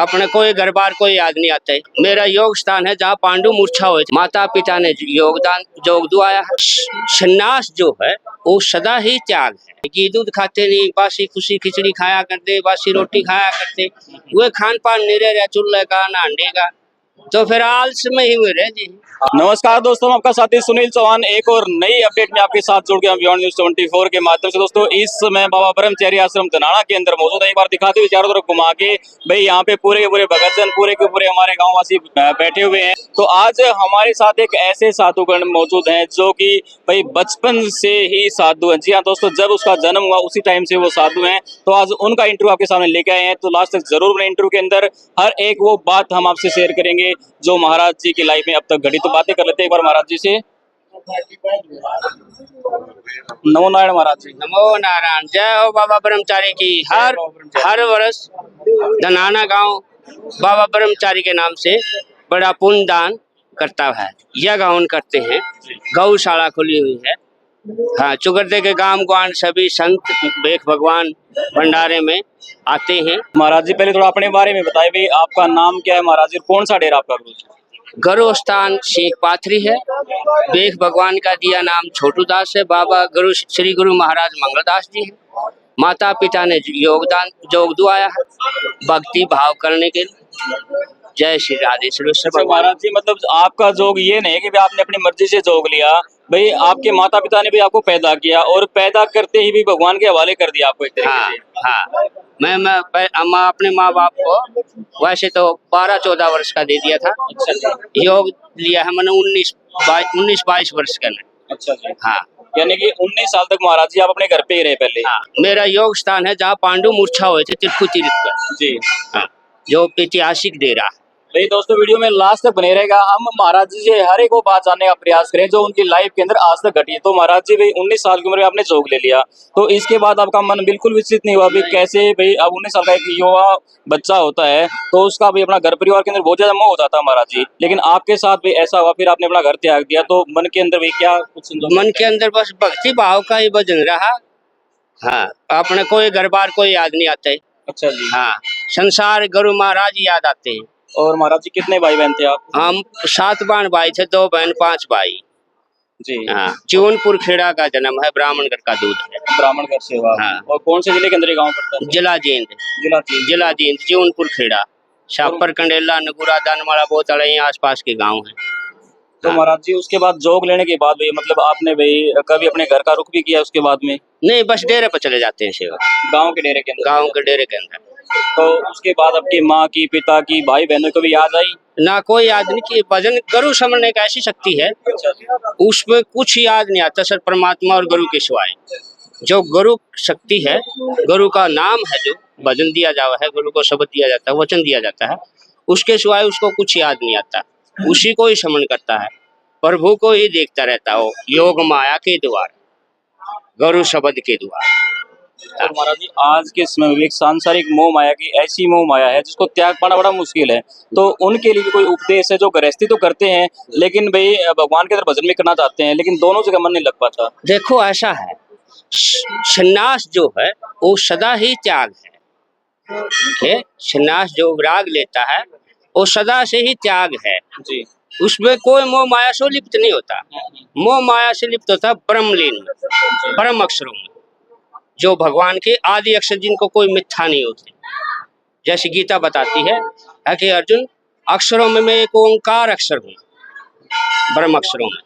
अपने कोई घर बार कोई याद नहीं आता है। मेरा योग स्थान है जहाँ पांडु मूर्छा हुए थे। माता पिता ने योगदान योग दुआया है। सन्यास जो है वो सदा ही त्याग है। घी दूध खाते नहीं, बासी खुशी खिचड़ी खाया करते, बासी रोटी खाया करते, वे खान पान नहीं रह चूल्हे का ना अंडे का, तो फिर आलस में ही हुए रह जी। नमस्कार दोस्तों, आपका साथी सुनील चौहान एक और नई अपडेट में आपके साथ जुड़ गया बियॉन्ड न्यूज 24 के माध्यम से। दोस्तों इस समय बाबा ब्रह्मचारी आश्रम धनाना के अंदर मौजूद है। एक बार दिखाते हुए चारों तरफ घुमा के भाई यहाँ पे पूरे के पूरे भगतजन, पूरे के पूरे हमारे गाँव वासी बैठे हुए हैं। तो आज हमारे साथ एक ऐसे साधुगण मौजूद हैं जो कि भाई बचपन से ही साधु हैं। जी हाँ दोस्तों, जब उसका जन्म हुआ उसी टाइम से वो साधु हैं। तो आज उनका इंटरव्यू आपके सामने लेके आए हैं, तो लास्ट तक जरूर बने। इंटरव्यू के अंदर हर एक वो बात हम आपसे शेयर करेंगे जो महाराज जी की लाइफ में अब तक घड़ी। तो बातें कर लेते हैं एक बार महाराज जी से। नमो नारायण महाराज जी। नमो नारायण। जय हो बाबा ब्रह्मचारी की। हर वर्ष धनाना गांव बाबा ब्रह्मचारी के नाम से बड़ा पुण्य दान करता है। यज्ञ हवन करते हैं, गौशाला खुली हुई है। हाँ, चुगरदे के गांव ग्वान सभी संत बेख भगवान भंडारे में आते हैं। महाराज जी पहले थोड़ा अपने बारे में बताइए, भाई आपका नाम क्या है महाराज जी, कौन सा डेरा आपका गुरु? गुरु स्थान सीख पाथरी है। बेख भगवान का दिया नाम छोटू दास है। बाबा गुरु श्री गुरु महाराज मंगलदास जी है। माता पिता ने योगदान योग दुआया है भक्ति भाव करने के लिए। जय श्री राधे श्री महाराज जी, मतलब आपका जोग ये नहीं है कि आपने अपनी मर्जी से जोग लिया, भाई आपके माता पिता ने भी आपको पैदा किया और पैदा करते ही भी भगवान के हवाले कर दिया आपको एक तरीके से। हाँ, मैं अपने माँ बाप को वैसे तो 12-14 वर्ष का दे दिया था। अच्छा, योग लिया है मैंने 19-22 वर्ष का। अच्छा जी। हाँ, यानी कि 19 साल तक महाराज जी आप अपने घर पे ही रहे पहले। हाँ, मेरा योग स्थान है जहाँ पांडु मूर्छा हुए थे तिरखु तीर्थ पर जी। हाँ, जो ऐतिहासिक डेरा। भाई दोस्तों वीडियो में लास्ट तक बने रहेगा। हम महाराज जी से हर एक वो बात जानने का प्रयास करें जो उनकी लाइफ के अंदर आज तक घटी है। तो महाराज जी भाई 19 साल की उम्र में आपने जोग ले लिया, तो इसके बाद आपका मन बिल्कुल विचलित नहीं हुआ भाई कैसे? भाई अब 19 साल का एक युवा बच्चा होता है तो उसका भी अपना घर परिवार के अंदर बहुत ज्यादा मोह हो जाता है महाराज जी, लेकिन आपके साथ भी ऐसा हुआ, फिर आपने अपना घर त्याग दिया, तो मन के अंदर भी क्या कुछ? मन के अंदर बस भक्ति भाव का ही भजन रहा। हाँ, अपने कोई घर बार कोई याद नहीं आता है। अच्छा जी। हाँ, संसार गुरु महाराज याद आते हैं। और महाराज जी कितने भाई बहन थे आप? हम 7 भाई थे, 2 बहन 5 भाई जी। हाँ, जीवनपुर खेड़ा का जन्म है, ब्राह्मण घर का दूध है। ब्राह्मण घर से हुआ। हाँ। और कौन से जिले के अंदर गाँव पड़ता है? जिला जींद जीवनपुर खेड़ा, शाहपुर कंडेला नगुरा दानमाला बहुत अड़े आसपास के गांव हैं। तो महाराज जी उसके बाद जोग लेने के बाद भाई मतलब आपने भाई कभी अपने घर का रुख भी किया उसके बाद में? नहीं, बस डेरे पर चले जाते हैं सेवा। गांव के डेरे के अंदर? गांव के डेरे के अंदर। तो उसके बाद आपकी माँ की, पिता की, भाई बहनों को भी याद आई? ना कोई याद नहीं कि भजन गुरु समझने का ऐसी शक्ति है, उसमें कुछ याद नहीं आता सर, परमात्मा और गुरु के सिवाय। जो गुरु शक्ति है, गुरु का नाम है, जो भजन दिया जावा है, गुरु को शब्द दिया जाता है, वचन दिया जाता है, उसके सिवाय उसको कुछ याद नहीं आता। उसी को ही समन करता है, प्रभु को ही देखता रहता हो, योग माया के द्वारा, गुरु शब्द के द्वारा। और महाराज जी आज के समय में एक सांसारिक मोह माया की ऐसी मोह माया है जिसको त्याग पाना बड़ा मुश्किल है, तो उनके लिए भी कोई उपदेश है? जो गृहस्थी तो करते हैं लेकिन भाई भगवान के तरफ भजन भी करना चाहते हैं, लेकिन दोनों जगह मन नहीं लग पाता। देखो ऐसा है, सन्यास जो है वो सदा ही त्याग है। सन्यास जो विराग लेता है वो सदा से ही त्याग है जी। उसमें कोई मोह माया से लिप्त नहीं होता। मोह माया से लिप्त होता ब्रह्मलीन में, परम अक्षरों में, जो भगवान के आदि अक्षर जिनको कोई मिथ्या नहीं होते। जैसे गीता बताती है कि अर्जुन अक्षरों में मैं एक ओंकार अक्षर हूँ, ब्रह्म अक्षरों में।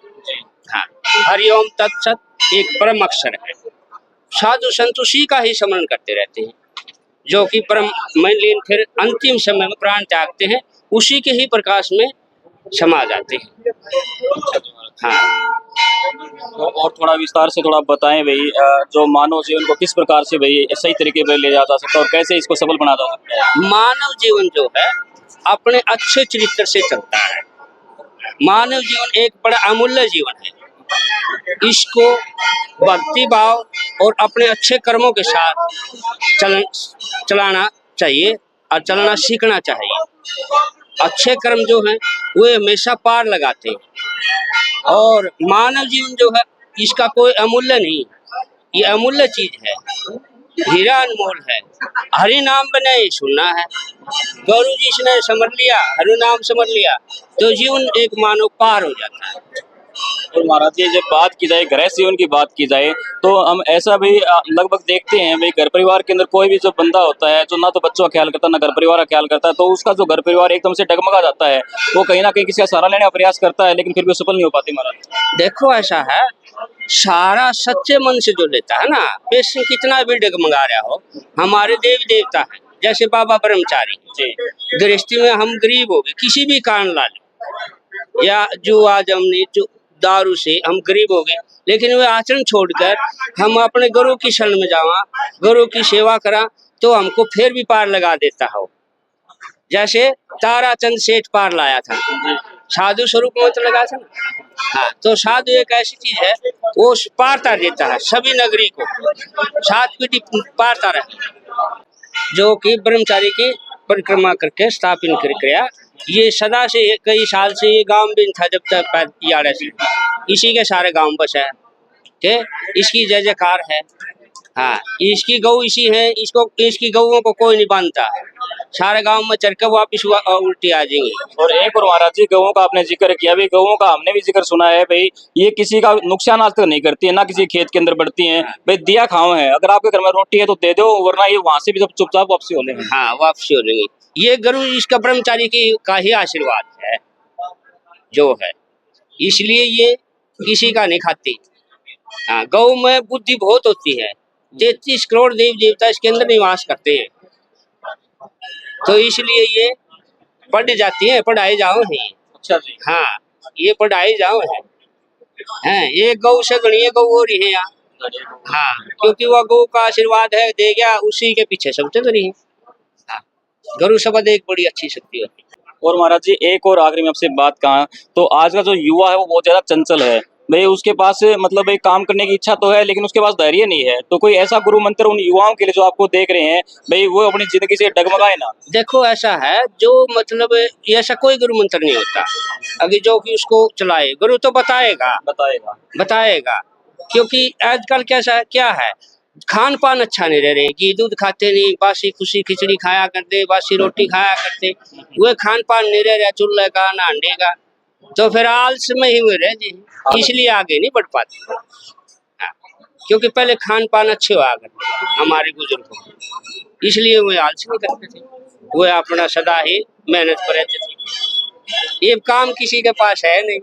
हाँ, हरिओम तत्सत एक परम अक्षर है। साधु संत उसी का ही स्मरण करते रहते हैं, जो कि परम लीन फिर अंतिम समय में प्राण त्यागते हैं, उसी के ही प्रकाश में समा जाते हैं। हाँ, तो और थोड़ा विस्तार से थोड़ा बताएं भाई, जो मानव जीवन को किस प्रकार से भाई सही तरीके पे ले जा सकता है और कैसे इसको सफल बना जा सकता है? मानव जीवन जो है अपने अच्छे चरित्र से चलता है। मानव जीवन एक बड़ा अमूल्य जीवन है, इसको भक्ति भाव और अपने अच्छे कर्मों के साथ चलाना चाहिए और चलना सीखना चाहिए। अच्छे कर्म जो हैं वे हमेशा पार लगाते हैं, और मानव जीवन जो है इसका कोई अमूल्य नहीं, ये अमूल्य चीज है। हीरा अनमोल है। हरि नाम बने सुनना है। गुरु जी ने समझ लिया, हरि नाम समझ लिया तो जीवन एक मानो पार हो जाता है। और महाराज जी जब बात की जाए गृह जीवन की बात की जाए तो हम ऐसा भी लगभग देखते हैं भाई घर परिवार के अंदर कोई भी जो बंदा होता है जो ना तो बच्चों का ख्याल करता ना घर परिवार का ख्याल करता है तो उसका जो घर परिवार एकदम से डगमगा जाता है। वो कहीं ना कहीं किसी का सहारा लेने का प्रयास करता है लेकिन फिर भी सफल नहीं हो पाती महाराज। देखो ऐसा है, सारा सच्चे मन से जो लेता है ना, पेशेंट कितना भी डगमगा रहा हो, हमारे देवी देवता है। जैसे बाबा ब्रह्मचारी जी गृहस्थी में हम गरीब हो गए किसी भी कारण ला ले, या जो आज हमने जो दारू से हम गरीब हो गए, लेकिन वे आचरण छोड़कर हम अपने गुरु की शरण में जावा, गुरु की सेवा करा तो हमको फिर भी पार लगा देता हो। जैसे ताराचंद सेठ पार लाया था, साधु स्वरूप में तो लगा था ना। हाँ, तो साधु एक ऐसी चीज है, वो पारता देता है सभी नगरी को, 7 पीढ़ी पारता रहे, जो कि ब्रह्मचारी की परिक्रमा करके स्थापित कर गया। ये सदा से कई साल से ये गांव भी था जब तक यार इसी के सारे गांव बसा है के इसकी जय जयकार है। हाँ, इसकी गऊ इसी है, इसको इसकी गऊओं को कोई नहीं बांधता, सारे गांव में चरकर वापिस उल्टी आ जाएंगी। और एक और महाराज जी गऊओं का आपने जिक्र किया भाई गऊओं का हमने भी जिक्र सुना है भाई ये किसी का नुकसान आज तक नहीं करती है ना किसी खेत के अंदर बढ़ती हैं भाई दिया खाओ है अगर आपके घर में रोटी है तो दे दो वरना ये वहां से भी सब चुपचाप वापसी हो लेंगे। हाँ, वापसी हो जाएंगी। ये गुरु इसका ब्रह्मचारी की का ही आशीर्वाद है जो है, इसलिए ये किसी का नहीं खाती। हाँ, गौ में बुद्धि बहुत होती है, 33 करोड़ देव देवता इसके अंदर निवास करते हैं, तो इसलिए ये बढ़ जाती है, पढ़ाई जाओ है। अच्छा जी। हाँ, ये पढ़ाई जाओ है। हाँ, ये गौ से गणीय गौ हो रही है यहाँ। हाँ, क्योंकि वह गौ का आशीर्वाद है, दे गया, उसी के पीछे सब चल रही है। हाँ, गुरु शब्द एक बड़ी अच्छी शक्ति होती है। और महाराज जी एक और आखिरी में आपसे बात कहा तो आज का जो युवा है वो बहुत ज्यादा चंचल है भाई उसके पास मतलब एक काम करने की इच्छा तो है लेकिन उसके पास धैर्य नहीं है तो कोई ऐसा गुरु मंत्र उन युवाओं के लिए जो आपको देख रहे हैं भाई वो अपनी जिंदगी से डगमगाए ना। देखो ऐसा है, जो मतलब ऐसा कोई गुरु मंत्र नहीं होता अभी जो कि उसको चलाए, गुरु तो बताएगा क्योंकि आजकल क्या है, खान पान अच्छा नहीं रह रहे, घी दूध खाते नहीं, बासी खुशी खिचड़ी खाया करते, बासी रोटी खाया करते, वो खान पान नहीं रह रहा चूल्हे का ना अंडे का, तो फिर आलस में ही हुए रह जी, इसलिए आगे नहीं बढ़ पाते। हाँ, क्योंकि पहले खान पान अच्छे हुआ करते हमारे बुजुर्गों, इसलिए वो आलस नहीं करते थे, वो अपना सदा ही मेहनत पर रहते थे। ये काम किसी के पास है नहीं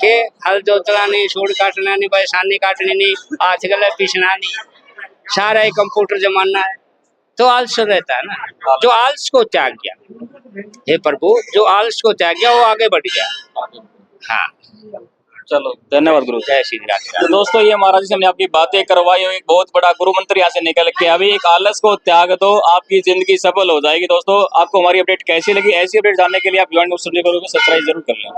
के हल जोतना नहीं, छोड़ काटना नहीं, बैसानी काटनी नहीं, हाथ गले पीसना नहीं, सारा ही कंप्यूटर जमाना है, तो आलस रहता है ना। जो आलस को त्याग गया, हे प्रभु, जो आलस को त्याग गया वो आगे बढ़ गया। हाँ, चलो धन्यवाद गुरु। जय श्री राम। तो दोस्तों ये महाराज जी से हमने आपकी बातें करवाई और एक बहुत बड़ा गुरु मंत्र यहाँ से निकल के अभी एक आलस को त्याग दो आपकी जिंदगी सफल हो जाएगी। दोस्तों आपको हमारी अपडेट कैसी लगी, ऐसी अपडेट जानने के लिए आप यूएन न्यूज़ स्टूडियो को सब्सक्राइब जरूर कर लें।